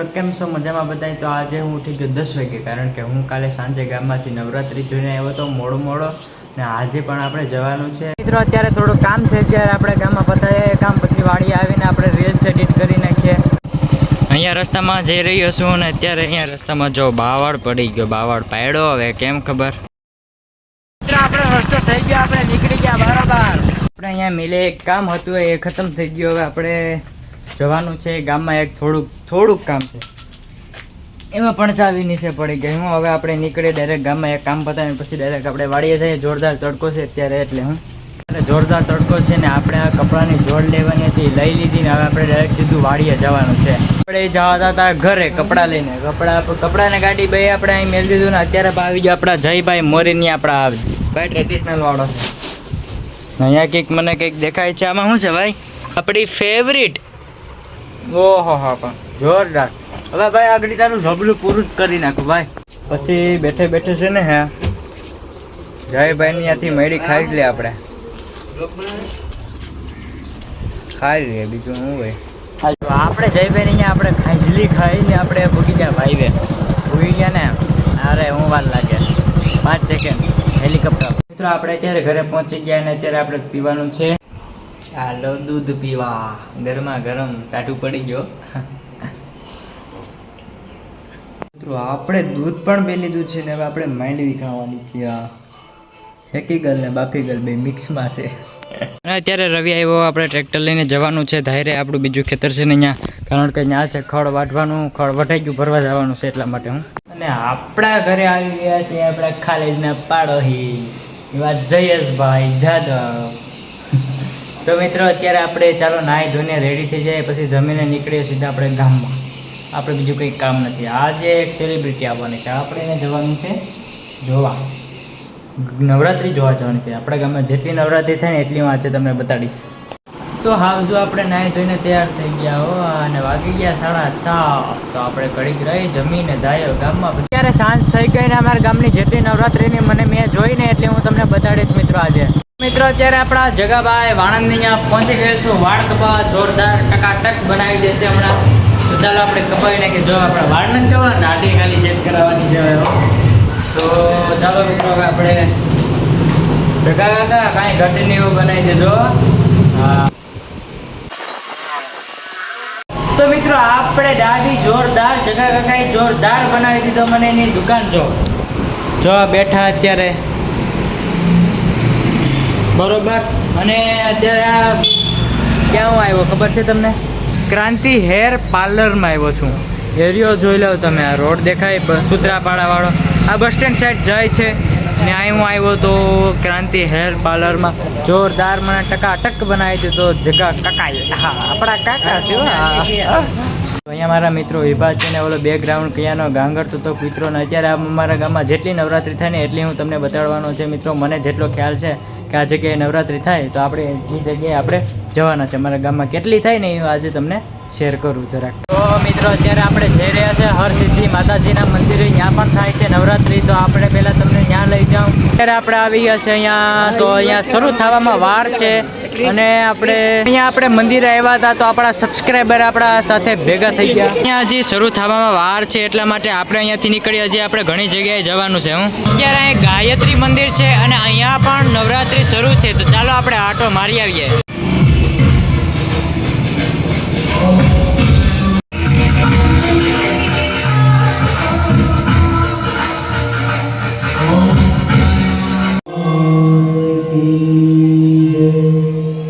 મિત્રો કેમ છો મજામાં બધાય? તો આજે હું ઉઠી ગયો 10 વાગે, કારણ કે હું કાલે સાંજે ગામમાંથી નવરાત્રી જોઈને આવ્યો તો મોડો ને આજે પણ આપણે જવાનું છે. મિત્રો અત્યારે થોડું કામ છે, ત્યારે આપણે ગામમાં પતાવીએ કામ, પછી વાડી આવીને આપણે રીલ્સ એડિટ કરી નાખીએ. અહીંયા રસ્તામાં જઈ રહ્યો છું અને અત્યારે અહીંયા રસ્તામાં જો બાવળ પડી ગયો, બાવળ પાડ્યો. હવે કેમ ખબર? આપણે રસ્તો થઈ ગયો, આપણે નીકળી ગયા બરાબર. આપણે અહીંયા મિલે એક કામ હતું એ ખતમ થઈ ગયું. હવે આપણે જવાનું છે ગામમાં, એક થોડુંક કામ છે, એમાં પણ ચાવી નીચે પડી ગઈ. હું હવે આપણે નીકળીએ ડાયરેક્ટ ગામમાં, એક કામ પતાવીને પછી ડાયરેક્ટ આપણે વાડીએ જઈએ. જોરદાર તડકો છે અત્યારે, એટલે જોરદાર તડકો છે ને આપણે આ કપડાની જોડ લેવાની હતી, લઈ લીધી ને હવે આપણે ડાયરેક્ટ સીધું વાડીએ જવાનું છે. આપણે જતા હતા ઘરે કપડાં લઈને, કપડાને ગાડી બે આપણે અહીં મેળ દીધું ને અત્યારે આવી ગયો આપણા જયભાઈ મોરીની, આપણા ભાઈ ટ્રેડિશનલ વાળો છે. અહીંયા કંઈક મને કંઈક દેખાય છે, આમાં શું છે ભાઈ? આપણી ફેવરિટ. ઓહો હા, પણ જોરદાર. હવે ભાઈ આગળ તારું ઝબલું પૂરું જ કરી નાખું ભાઈ. પછી બેઠે છે ને હે જયભાઈ ની ત્યાંથી મેળી ખાઈ જ લે, આપણે ખાઈ લઈએ, બીજું શું ભાઈ. આપણે જયભાઈ અહીંયા આપણે ખાંજલી ખાઈને આપણે ભૂગી ગયા ભાઈ, ભૂગી ગયા ને. અરે હું વાર લાગે 5 સેકન્ડ હેલિકોપ્ટર. મિત્રો આપણે અત્યારે ઘરે પહોંચી ગયા ને અત્યારે આપણે પીવાનું છે. ચાલો દૂધ પીવા, ગરમા ગરમ કાઢું પડી ગયો. મિત્રો આપણે દૂધ પણ પી લીધું છે ને હવે આપણે માંડવી ખાવાની છે. હેકી ગલ ને બાફી ગલ બે મિક્સમાં છે. અને અત્યારે રવિ આવ્યો, આપણે ટ્રેક્ટર લઈને જવાનું છે ધાયરે. આપણું બીજું ખેતર છે ને અહીંયા, કારણ કે અહીંયા છે ખડ વાઢવાનું, ખડ વઢાઈ ગયું, ભરવા જવાનું છે એટલા માટે હું. અને આપણા ઘરે આવી ગયા છે આપણા ખાલેજના પાડોહી એવા જયેશભાઈ જાદવ. તો મિત્રો અત્યારે આપણે ચાલો નાહી ધોઈને રેડી થઈ જાય, પછી જમીને નીકળીએ સીધા આપણે ગામમાં. આપણે બીજું કંઈ કામ નથી. આજે એક સેલિબ્રિટી આવવાની છે, આપણે એને જવાનું છે જોવા, નવરાત્રિ જોવા જવાની છે. આપણા ગામમાં જેટલી નવરાત્રિ થાય ને એટલી હું આજે તમને બતાડીશ. તો હાવ જો આપણે નાહી ધોઈને તૈયાર થઈ ગયા હો, અને વાગી ગયા 7:30. તો આપણે ઘડીક રહી જમીને જાય ગામમાં. અત્યારે સાંજ થઈ ગઈ ને અમારા ગામની જેટલી નવરાત્રિની મેં જોઈને એટલે હું તમને બતાડીશ મિત્રો આજે. મિત્રો અત્યારે આપણા જગાભાઈ વાણંદની અહીંયા પહોંચી ગયા છું. વાળ કપા જોરદાર ટકાટક બનાવી દેશે હમણાં. તો ચાલો આપણે કપાવી નાખીએ. જો આપણે વાળ નથી કહેવા, દાઢી ખાલી સેટ કરાવવાની છે હવે. તો ચાલો મિત્રો હવે આપણે જગા કાકા કાંઈ ઘટીને એવું બનાવી દેજો. હા તો મિત્રો આપણે દાઢી જોરદાર, જગા કાકાએ જોરદાર બનાવી દીધો. મને એની દુકાન જો બેઠા અત્યારે બરોબર. અને અત્યારે ક્યાં હું આવ્યો ખબર છે તમને? ક્રાંતિ હેર પાર્લરમાં આવ્યો છું. એરિયો જોઈ લો તમે, આ રોડ દેખાય સૂત્રાપાડાવાળો, આ બસ સ્ટેન્ડ સાઈડ જાય છે ને. અહીં હું આવ્યો તો ક્રાંતિ હેર પાર્લરમાં જોરદાર મને ટકાટક બનાવી દીધો જગા કાકાએ. હા આપણા કાકા છે. અહીંયા મારા મિત્રો વિભા છે ને ઓલો બેકગ્રાઉન્ડ કયાનો ગાંગરતો તો મિત્રોને અત્યારે અમારા ગામમાં જેટલી નવરાત્રિ થાય ને એટલી હું તમને બતાડવાનો છે મિત્રો. મને જેટલો ખ્યાલ છે કે આ જગ્યાએ નવરાત્રિ થાય તો આપણે જે જગ્યાએ આપણે જવાના છે, અમારા ગામમાં કેટલી થાય ને એ આજે તમને શેર કરું જરાક. તો મિત્રો અત્યારે આપણે જઈ રહ્યા છે હરસિદ્ધિ માતાજીના મંદિરે, ત્યાં પણ થાય છે નવરાત્રિ. તો આપણે પહેલાં તમને ત્યાં લઈ જાઉં. અત્યારે આપણે આવી ગયા છે અહીંયા, તો અહીંયા શરૂ થવામાં વાર છે. અને આપણે મંદિરે આવ્યા હતા તો આપણા સબસ્ક્રાઈબર આપણા સાથે ભેગા થઈ ગયા. અહીંયા હજી શરૂ થવામાં વાર છે એટલા માટે આપણે અહીંયાથી નીકળી હજી આપણે ઘણી જગ્યાએ જવાનું છે. અત્યારે અહીં ગાયત્રી મંદિર છે અને અહીંયા પણ નવરાત્રિ શરૂ છે. તો ચાલો આપણે આટો મારી આવીએ.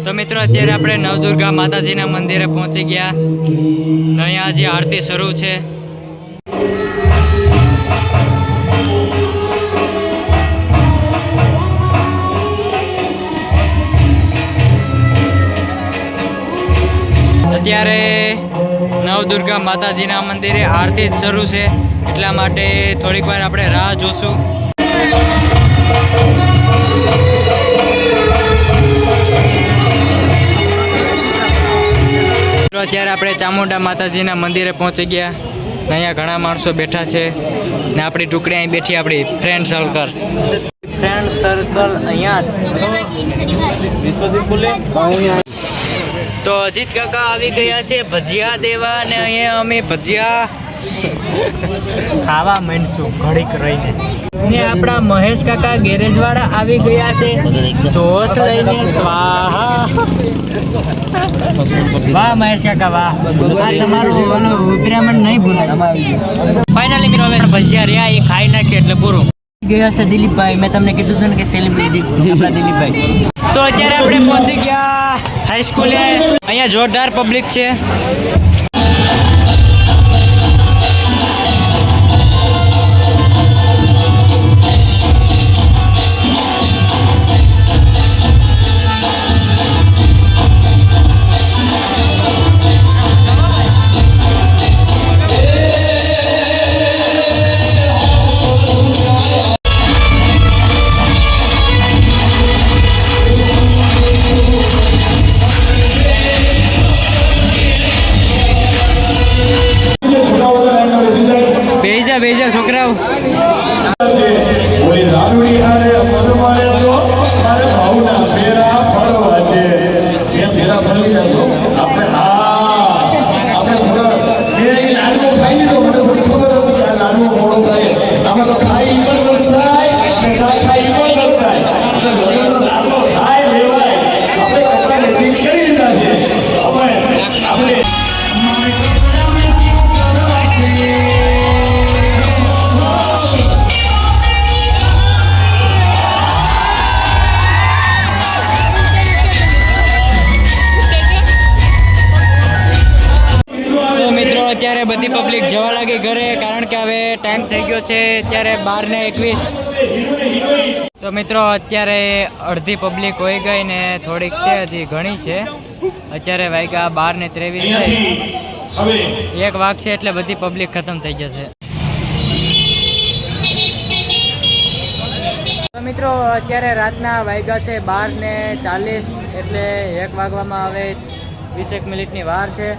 તો મિત્રો અત્યારે આપણે નવદુર્ગા માતાજીના મંદિરે પહોંચી ગયા. અહીંયા હજી આરતી શરૂ છે. અત્યારે નવદુર્ગા માતાજીના મંદિરે આરતી શરૂ છે એટલા માટે થોડીક વાર આપણે રાહ જોશું. અત્યારે આપણે ચામુંડા માતાજીના મંદિરે પહોંચી ગયા. અહીંયા ઘણા માણસો બેઠા છે ને આપણી ટુકડી અહીં બેઠી, આપણી ફ્રેન્ડ સર્કલ અહીંયા જ તો અજીત કાકા આવી ગયા છે ભજીયા દેવા અને અહીંયા અમે ભજીયા ખાવા માંડશું ઘડીક રહીને. ને આપણા મહેશ કાકા ગેરેજ વાળા આવી ગયા છે સોસ લઈને. સ્વાહા. વાહ મહેશ કાકા વાહ. આ તમારું ઓલું ઉત્તરાયણ નહીં ભૂલાય. ફાઇનલી મિત્રો હવે ભજીયા રહ્યા એ ખાઈ નાખીએ એટલે પૂરું. ગયા છે દિલીપભાઈ, મેં તમને કીધું હતું ને કે સેલિબ્રિટી આપણા દિલીપભાઈ. તો અત્યારે આપણે પહોંચી ગયા હાઈસ્કૂલે. અહીંયા જોરદાર પબ્લિક છે. બેજા છોકરાઓ. અત્યારે બધી પબ્લિક જવા લાગી ઘરે, કારણ કે હવે ટાઈમ થઈ ગયો છે અત્યારે 12:21. તો મિત્રો અત્યારે અડધી પબ્લિક હોઈ ગઈ ને થોડીક છે હજી ઘણી છે. અત્યારે વાગ્યા 12:23. 1 વાગશે એટલે બધી પબ્લિક ખતમ થઈ જશે. તો મિત્રો અત્યારે રાતના વાગ્યા છે 12:40 એટલે 1 વાગવામાં હવે 20 મિનિટની વાર છે.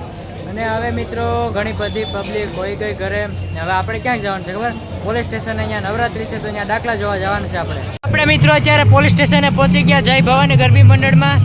અને હવે મિત્રો ઘણી બધી પબ્લિક હોઈ ગઈ ઘરે. હવે આપણે ક્યાંક જવાનું છે ખબર? Police station. અહીંયા નવરાત્રી છે તો અહીંયા દાખલા જોવા જવાનું છે આપણે મિત્રો અત્યારે પોલીસ સ્ટેશને પહોંચી ગયા જય ભવાની ગરબી મંડળમાં.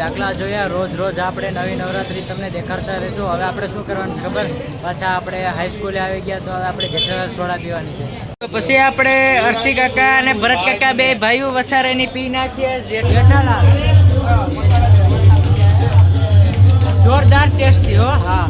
દાખલા જોયા. રોજ રોજ આપણે નવી નવરાત્રી તમને દેખાડતા રહીશું. હવે આપણે શું કરવાનું છે ખબર? પાછા આપણે હાઈસ્કૂલે આવી ગયા તો હવે આપણે જેઠાલાલ સોડા પીવાની છે. તો પછી આપણે અર્શી કાકા અને ભરત કાકા બે ભાઈઓ વસારેની પી નાખીએ જેઠાલાલ. જોરદાર ટેસ્ટી હો. હા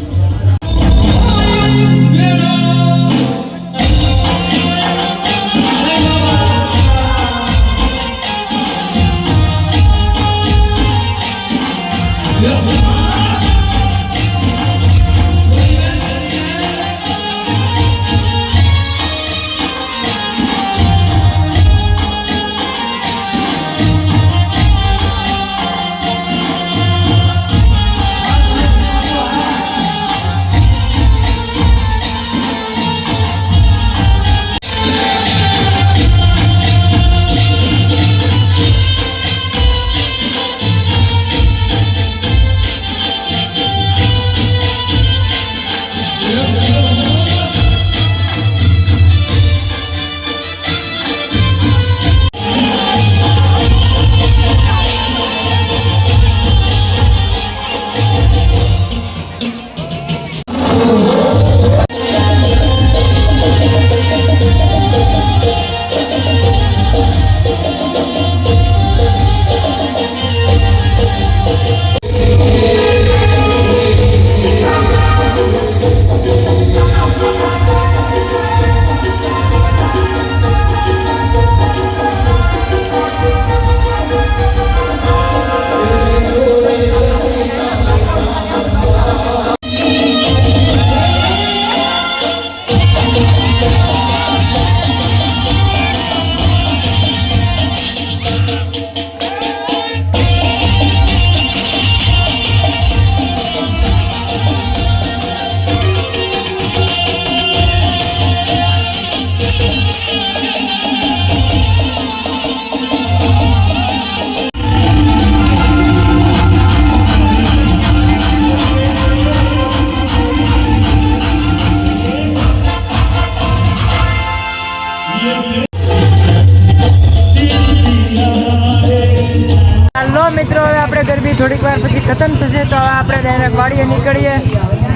મિત્રો, હવે આપણે ગરબી થોડીક વાર પછી ખતમ થશે તો હવે આપણે ડાયરેક્ટ વાડીએ નીકળીએ.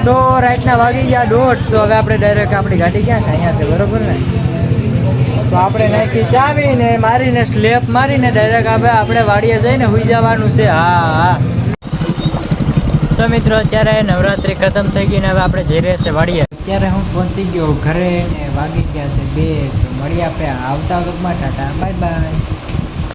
તો રાતના વાગી ગયા 1:30. તો હવે આપણે ડાયરેક્ટ આપણી ગાડી ક્યાં છે? અહીંયા છે, બરોબર ને? તો આપણે નાખી ચાવીને મારીને સ્લેપ મારીને ડાયરેક્ટ આપણે વાડીએ જઈને સુઈ જવાનું છે. હા. તો મિત્રો, અત્યારે નવરાત્રી ખતમ થઈ ગઈ ને હવે આપણે જઈ રહ્યા છે વાડીએ. અત્યારે હું પહોંચી ગયો ઘરે ને વાગી ગયા છે 2. તો મળીએ આપણે આવતા વખતમાં. Tata, bye bye.